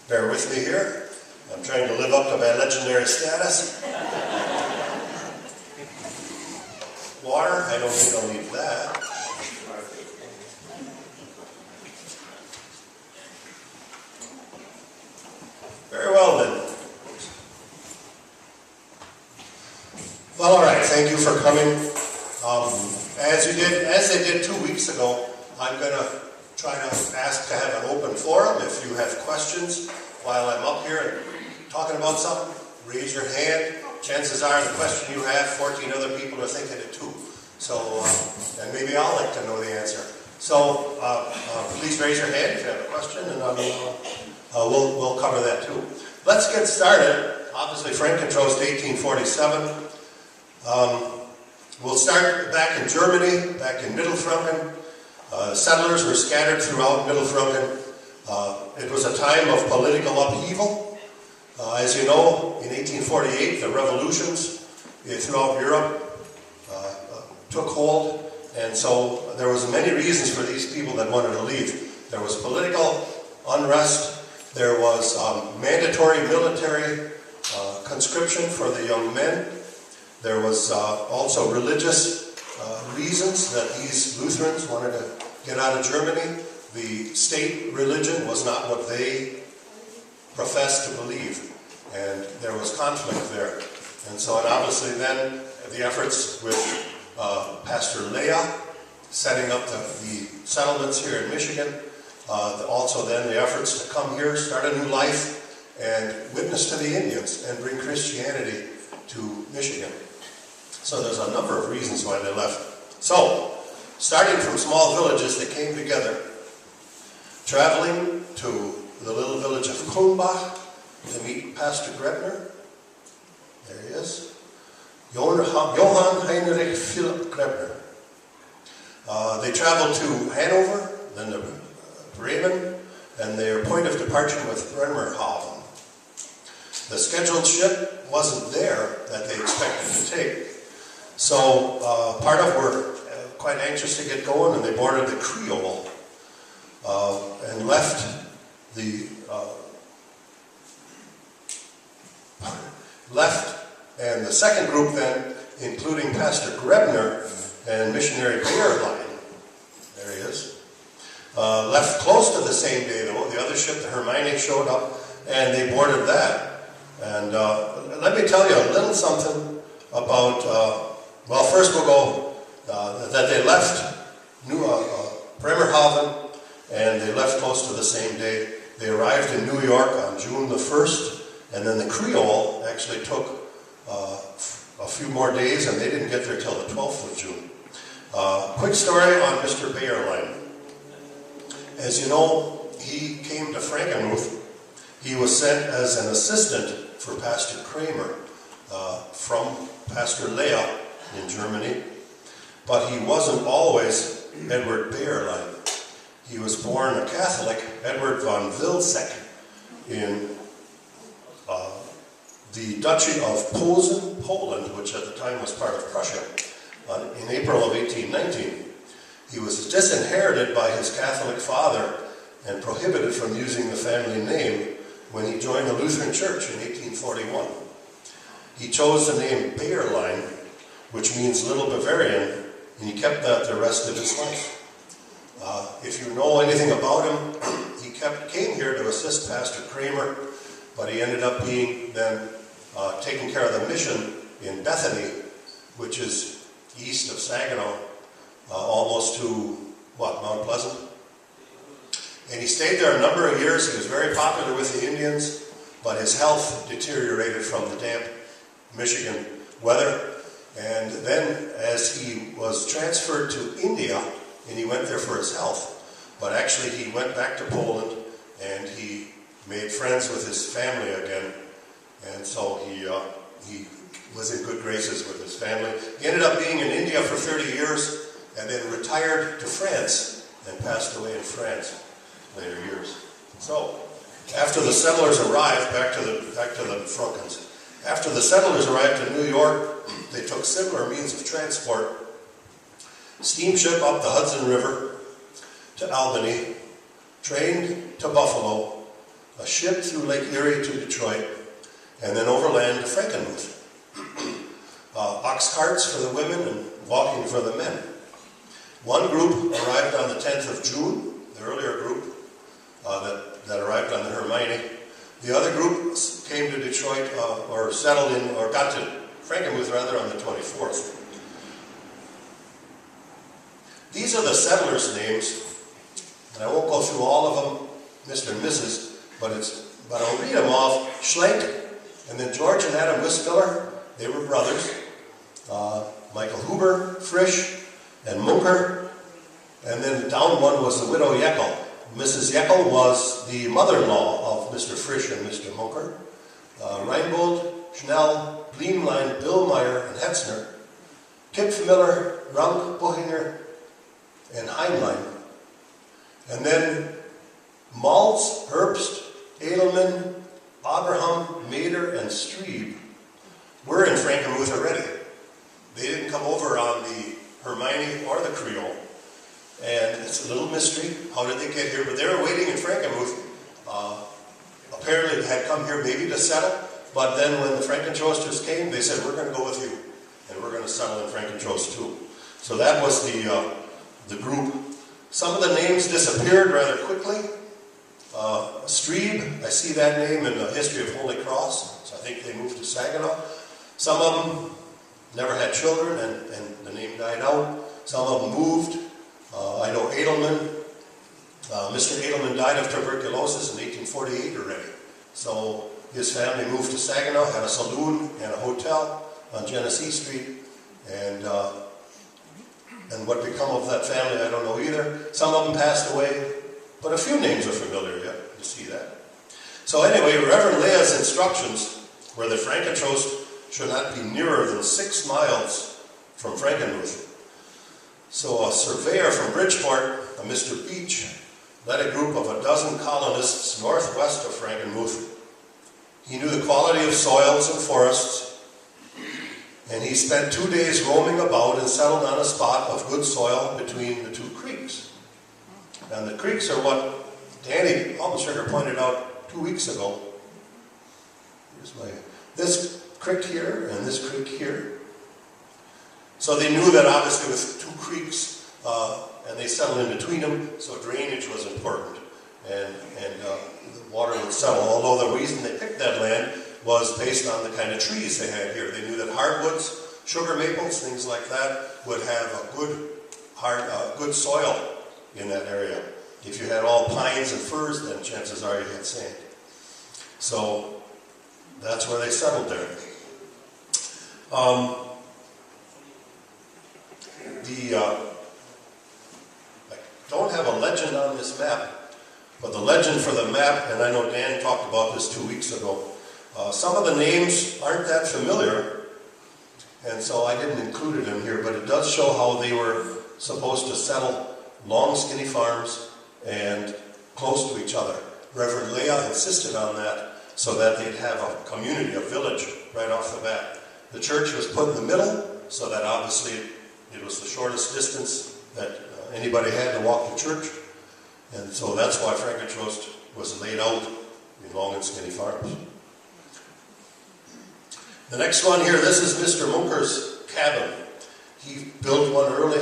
Bear with me here. I'm trying to live up to my legendary status. Water, I don't think I'll need that. Very well then. Well, all right, thank you for coming. As I did 2 weeks ago, I'm going to try to ask to have an open forum. If you have questions while I'm up here and talking about something, raise your hand. Chances are the question you have, 14 other people are thinking it too. So, and maybe I'll like to know the answer. So, please raise your hand if you have a question, and we'll cover that too. Let's get started. Obviously, Frankentrost, 1847. We'll start back in Germany, back in Middle Franken. Settlers were scattered throughout Middle Franken. It was a time of political upheaval. As you know, in 1848, the revolutions throughout Europe took hold, and so there was many reasons for these people that wanted to leave. There was political unrest. There was mandatory military conscription for the young men. There was also religious reasons that these Lutherans wanted to get out of Germany. The state religion was not what they professed to believe, and there was conflict there. And so, and obviously then, the efforts with Pastor Leah setting up the settlements here in Michigan, also then the efforts to come here, start a new life, and witness to the Indians and bring Christianity to Michigan. So there's a number of reasons why they left. So, starting from small villages, they came together, traveling to the little village of Kulmbach to meet Pastor Grebner. There he is. Johann Heinrich Philipp Grebner. They traveled to Hanover, then to Bremen, and their point of departure was Bremerhaven. The scheduled ship wasn't there that they expected to take. So part of were quite anxious to get going, and they boarded the Creole and left and the second group then, including Pastor Grebner and missionary Bayerlein, there he is, left close to the same day though. The other ship, the Hermione, showed up, and they boarded that. And let me tell you a little something about, well, first we'll go, that they left Bremerhaven, and they left close to the same day. They arrived in New York on June the 1st, and then the Creole actually took a few more days, and they didn't get there till the 12th of June. Quick story on Mr. Bayerlein. As you know, he came to Frankenmuth. He was sent as an assistant for Pastor Kramer from Pastor Leah in Germany, but he wasn't always Edward Bayerlein. He was born a Catholic, Edward von Wilczek, in the Duchy of Posen, Poland, which at the time was part of Prussia, in April of 1819. He was disinherited by his Catholic father and prohibited from using the family name when he joined the Lutheran Church in 1841. He chose the name Bayerlein, which means Little Bavarian, and he kept that the rest of his life. If you know anything about him, he came here to assist Pastor Kramer, but he ended up being then taking care of the mission in Bethany, which is east of Saginaw, almost to, Mount Pleasant? And he stayed there a number of years. He was very popular with the Indians, but his health deteriorated from the damp Michigan weather. And then as he was transferred to India, and he went there for his health, but actually he went back to Poland, and he made friends with his family again, and so he was in good graces with his family. He ended up being in India for 30 years, and then retired to France, and passed away in France later years. So, after the settlers arrived, back to the Frankens, after the settlers arrived in New York, they took similar means of transport. Steamship up the Hudson River to Albany, train to Buffalo, a ship through Lake Erie to Detroit, and then overland to Frankenmuth. Ox carts for the women and walking for the men. One group arrived on the 10th of June, the earlier group that arrived on the Hermione. The other group came to Detroit, or settled in, or got to Frankenmuth rather, on the 24th. These are the settlers' names, and I won't go through all of them, Mr. and Mrs., but I'll read them off. Schlenk, and then George and Adam Wisfiller, they were brothers. Michael Huber, Frisch, and Munker, and then down one was the widow Yeckel. Mrs. Yeckel was the mother-in-law of Mr. Frisch and Mr. Munker. Reinbold, Schnell, Bliemlein, Billmeyer, and Hetzner. Kipfmiller, Rank, Buchinger, and Heinlein. And then Maltz, Herbst, Edelman, Abraham, Mader, and Streeb were in Frankenmuth already. They didn't come over on the Hermione or the Creole. And it's a little mystery. How did they get here? But they were waiting in Frankenmuth. Apparently they had come here maybe to settle. But then when the Frankentrosters came, they said, we're going to go with you. And we're going to settle in Frankentrost too. So that was the group. Some of the names disappeared rather quickly. Streeb, I see that name in the history of Holy Cross. So I think they moved to Saginaw. Some of them never had children and the name died out. Some of them moved. I know Edelman. Mr. Edelman died of tuberculosis in 1848 already. So his family moved to Saginaw, had a saloon and a hotel on Genesee Street. And what become of that family, I don't know either. Some of them passed away, but a few names are familiar, yeah, you see that. So anyway, Reverend Leah's instructions were that Frankentrost should not be nearer than 6 miles from Frankenmuth. So a surveyor from Bridgeport, a Mr. Beach, led a group of 12 colonists northwest of Frankenmuth. He knew the quality of soils and forests, and he spent 2 days roaming about and settled on a spot of good soil between the 2 creeks. And the creeks are what Danny Albensugar pointed out 2 weeks ago. This creek here and this creek here. So they knew that obviously with 2 creeks, and they settled in between them, so drainage was important. And the water would settle, although the reason they picked that land was based on the kind of trees they had here. They knew that hardwoods, sugar maples, things like that, would have a good soil in that area. If you had all pines and firs, then chances are you had sand. So that's where they settled there. I don't have a legend on this map, but the legend for the map, and I know Dan talked about this 2 weeks ago, some of the names aren't that familiar, and so I didn't include it in here, but it does show how they were supposed to settle long, skinny farms and close to each other. Reverend Leah insisted on that so that they'd have a community, a village, right off the bat. The church was put in the middle, so that obviously it was the shortest distance that anybody had to walk to church, and so that's why Frankentrost was laid out in long and skinny farms. The next one here, this is Mr. Munker's cabin. He built one early.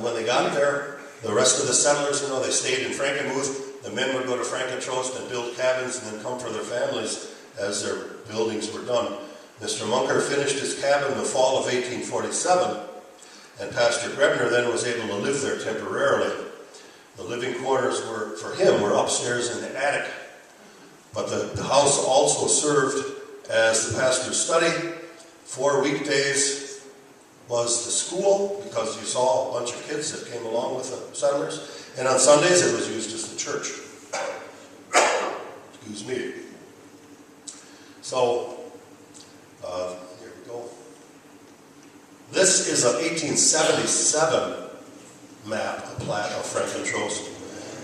When they got there, the rest of the settlers, they stayed in Frankenmuth. The men would go to Frankentrost and build cabins and then come for their families as their buildings were done. Mr. Munker finished his cabin in the fall of 1847, and Pastor Grebner then was able to live there temporarily. The living quarters for him were upstairs in the attic, but the house also served as the pastor's study. 4 weekdays was the school, because you saw a bunch of kids that came along with the settlers, and on Sundays it was used as the church. Excuse me. So, here we go. This is an 1877 map, a plat of Frankentrost.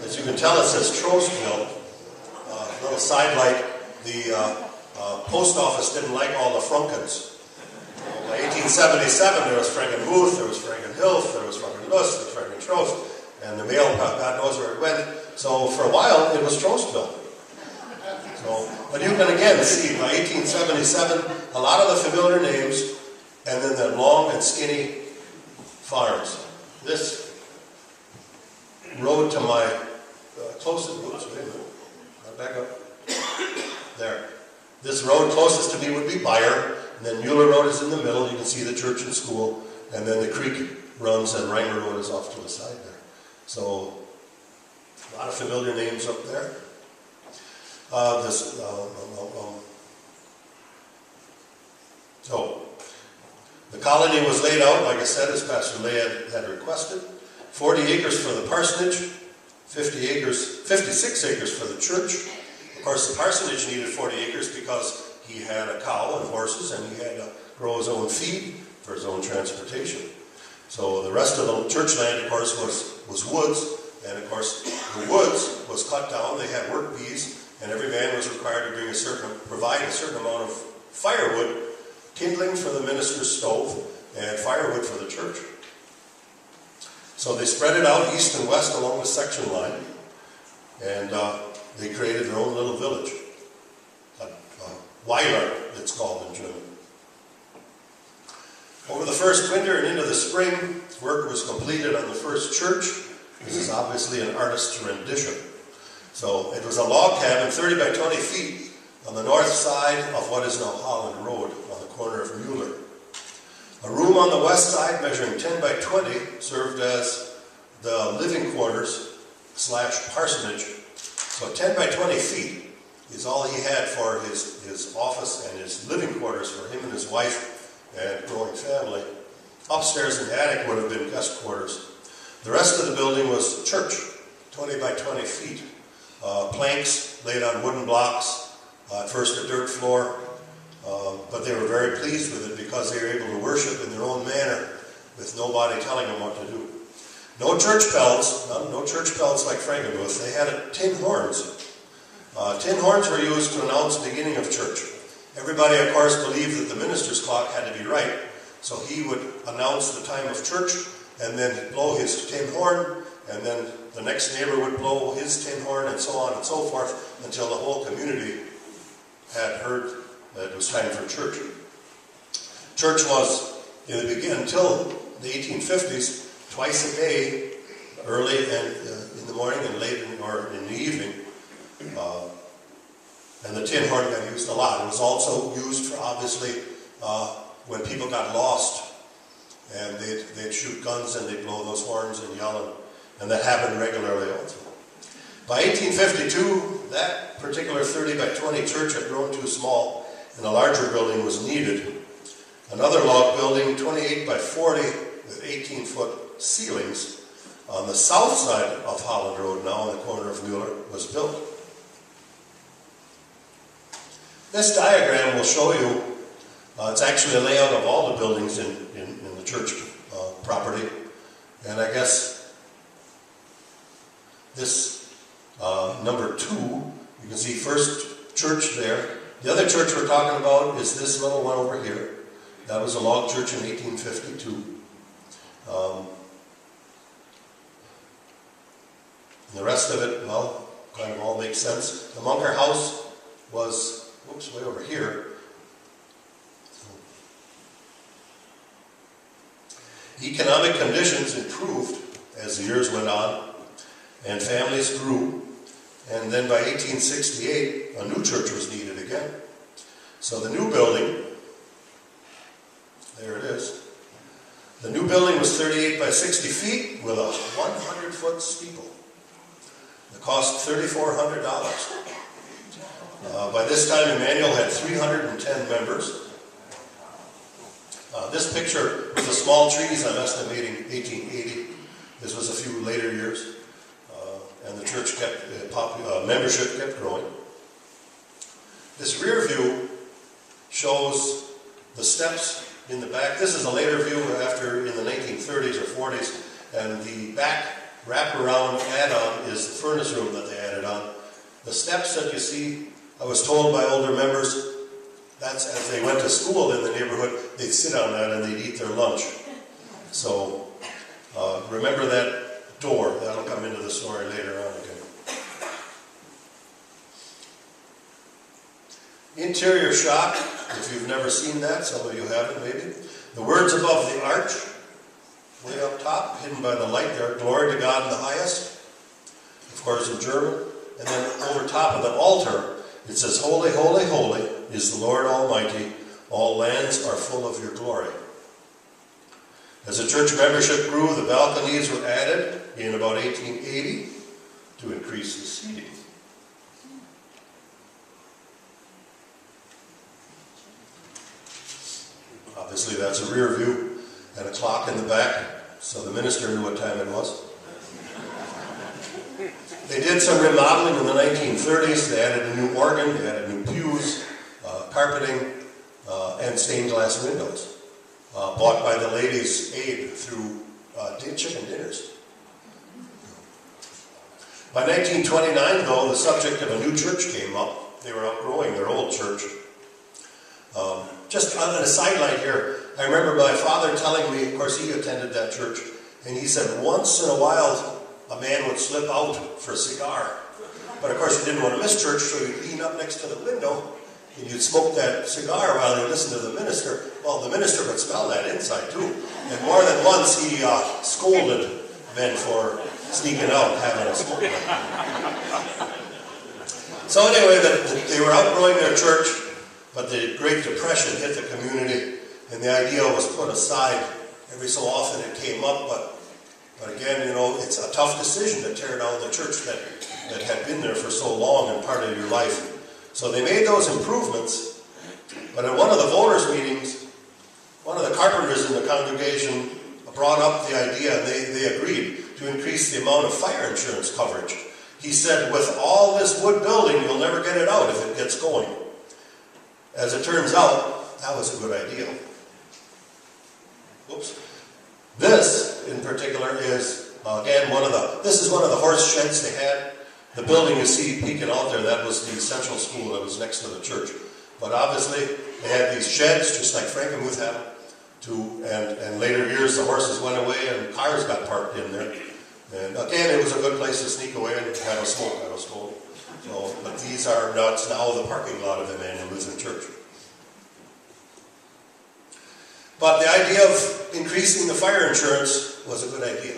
As you can tell, it says Trostville. Little sidelight, the post office didn't like all the Frankens. In 1877, there was Frankenmuth, there was Frankenhilf, there was Frankenlust, there was Frankentrost, and the mail, God knows where it went. So for a while, it was Trostville. So, but you can again see by 1877 a lot of the familiar names, and then the long and skinny farms. This road to my closest, oops, wait a minute, I'll back up. There. This road closest to me would be Beyer, and then Mueller Road is in the middle. You can see the church and school, and then the creek runs, and Reimer Road is off to the side there. So, a lot of familiar names up there. So, the colony was laid out, like I said, as Pastor Lay had requested. 40 acres for the parsonage, 56 acres for the church. Of course, the parsonage needed 40 acres because he had a cow and horses, and he had to grow his own feed for his own transportation. So the rest of the church land, of course, was woods, and of course, the woods was cut down. They had work bees, and every man was required to provide a certain amount of firewood, kindling for the minister's stove, and firewood for the church. So they spread it out east and west along the section line, and they created their own little village. Weiler, it's called in German. Over the first winter and into the spring, work was completed on the first church. This is obviously an artist's rendition. So it was a log cabin, 30 by 20 feet, on the north side of what is now Holland Road, on the corner of Mueller. A room on the west side, measuring 10 by 20, served as the living quarters / parsonage. So 10 by 20 feet is all he had for his office and his living quarters for him and his wife and growing family. Upstairs in the attic would have been guest quarters. The rest of the building was church, 20 by 20 feet. Planks laid on wooden blocks, at first a dirt floor, but they were very pleased with it because they were able to worship in their own manner with nobody telling them what to do. No church bells, no church bells like Frankenmuth. They had tin horns. Tin horns were used to announce the beginning of church. Everybody, of course, believed that the minister's clock had to be right, so he would announce the time of church and then blow his tin horn, and then the next neighbor would blow his tin horn, and so on and so forth, until the whole community had heard that it was time for church. Church was, until the 1850s, twice a day, early and in the morning and late in the evening. And the tin horn got used a lot. It was also used for, obviously, when people got lost, and they'd shoot guns and they'd blow those horns and yell, and that happened regularly also. By 1852, that particular 30 by 20 church had grown too small, and a larger building was needed. Another log building, 28 by 40, with 18-foot ceilings, on the south side of Holland Road, now on the corner of Mueller, was built. This diagram will show you, it's actually a layout of all the buildings in the church property. And I guess this number 2, you can see first church there. The other church we're talking about is this little one over here. That was a log church in 1852. And the rest of it, well, kind of all makes sense. The Munker house was, way over here. Economic conditions improved as the years went on, and families grew. And then by 1868, a new church was needed again. So the new building, there it is. The new building was 38 by 60 feet with a 100-foot steeple. It cost $3,400. By this time, Emmanuel had 310 members. This picture with the small trees, I'm estimating 1880. This was a few later years. And the church membership kept growing. This rear view shows the steps in the back. This is a later view after in the 1930s or 40s. And the back wraparound add-on is the furnace room that they added on. The steps that you see, I was told by older members, that's as they went to school in the neighborhood, they'd sit on that and they'd eat their lunch. So remember that door. That'll come into the story later on again. Interior shop, if you've never seen that, some of you haven't maybe. The words above the arch, way up top, hidden by the light there, glory to God in the highest, of course in German. And then over top of the altar, it says, holy, holy, holy is the Lord Almighty. All lands are full of your glory. As the church membership grew, the balconies were added in about 1880 to increase the seating. Obviously that's a rear view and a clock in the back, so the minister knew what time it was. They did some remodeling in the 1930s. They added a new organ, they added new pews, carpeting, and stained glass windows, bought by the Ladies' Aid through chicken dinners. By 1929, though, the subject of a new church came up. They were outgrowing their old church. Just on a sideline here, I remember my father telling me, of course he attended that church, and he said once in a while a man would slip out for a cigar. But of course he didn't want to miss church, so he'd lean up next to the window and you'd smoke that cigar while you listened to the minister. Well, the minister would smell that inside too. And more than once he scolded men for sneaking out and having a smoke. So anyway, they were outgrowing their church, but the Great Depression hit the community, and the idea was put aside. Every so often it came up, but again, you know, it's a tough decision to tear down the church that had been there for so long and part of your life. So they made those improvements, but at one of the voters' meetings, one of the carpenters in the congregation brought up the idea, and they agreed to increase the amount of fire insurance coverage. He said, with all this wood building, you'll never get it out if it gets going. As it turns out, that was a good idea. Whoops. This, in particular, is, again, this is one of the horse sheds they had. The building you see peeking out there, that was the central school that was next to the church. But obviously, they had these sheds, just like Frankenmuth had them, and later years the horses went away and cars got parked in there. And again, it was a good place to sneak away and have a smoke, I was told. So, but these are now the parking lot of Emmanuel Lutheran Church. But the idea of increasing the fire insurance was a good idea.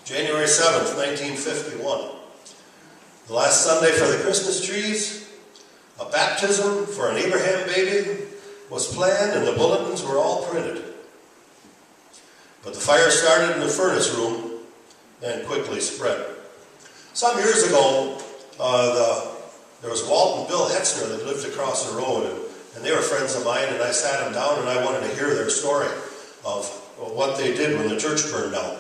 January 7th, 1951. The last Sunday for the Christmas trees, a baptism for an Abraham baby was planned and the bulletins were all printed. But the fire started in the furnace room and quickly spread. Some years ago, there was Walt and Bill Hetzner that lived across the road, and they were friends of mine, and I sat them down and I wanted to hear their story of what they did when the church burned down.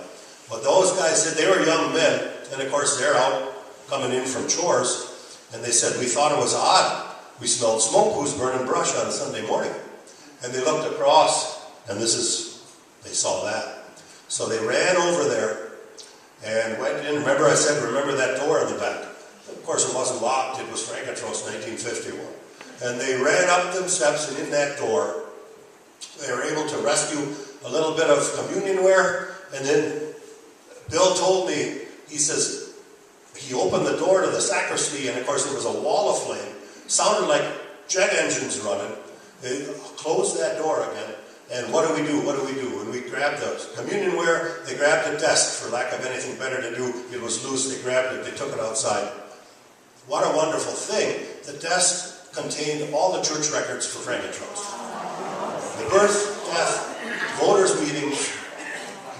But those guys said they were young men, and of course they're out coming in from chores, and they said, we thought it was odd. We smelled smoke, who's burning brush on a Sunday morning? And they looked across, and they saw that. So they ran over there and went in. Remember I said, remember that door in the back? Of course it wasn't locked, it was Frankentrost, 1951. And they ran up them steps, and in that door, they were able to rescue a little bit of communion ware, and then Bill told me, he says, he opened the door to the sacristy, and of course there was a wall of flame. Sounded like jet engines running. They closed that door again, and what do we do? What do we do? When we grabbed the communion ware, they grabbed a desk, for lack of anything better to do. It was loose, they grabbed it, they took it outside. What a wonderful thing. The desk contained all the church records for Frankentrost. The birth, death, voters' meetings,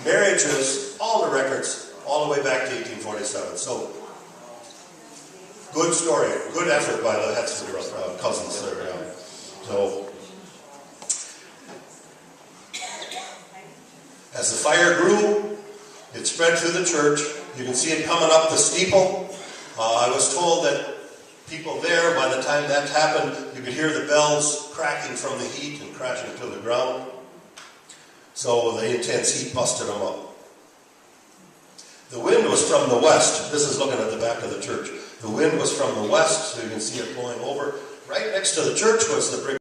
marriages, all the records, all the way back to 1847. So, good story, good effort by the Hetzner cousins there. Yeah. So, as the fire grew, it spread through the church. You can see it coming up the steeple. I was told that people there, by the time that happened, you could hear the bells cracking from the heat and crashing to the ground. So the intense heat busted them up. The wind was from the west. This is looking at the back of the church. The wind was from the west, so you can see it blowing over. Right next to the church was the brick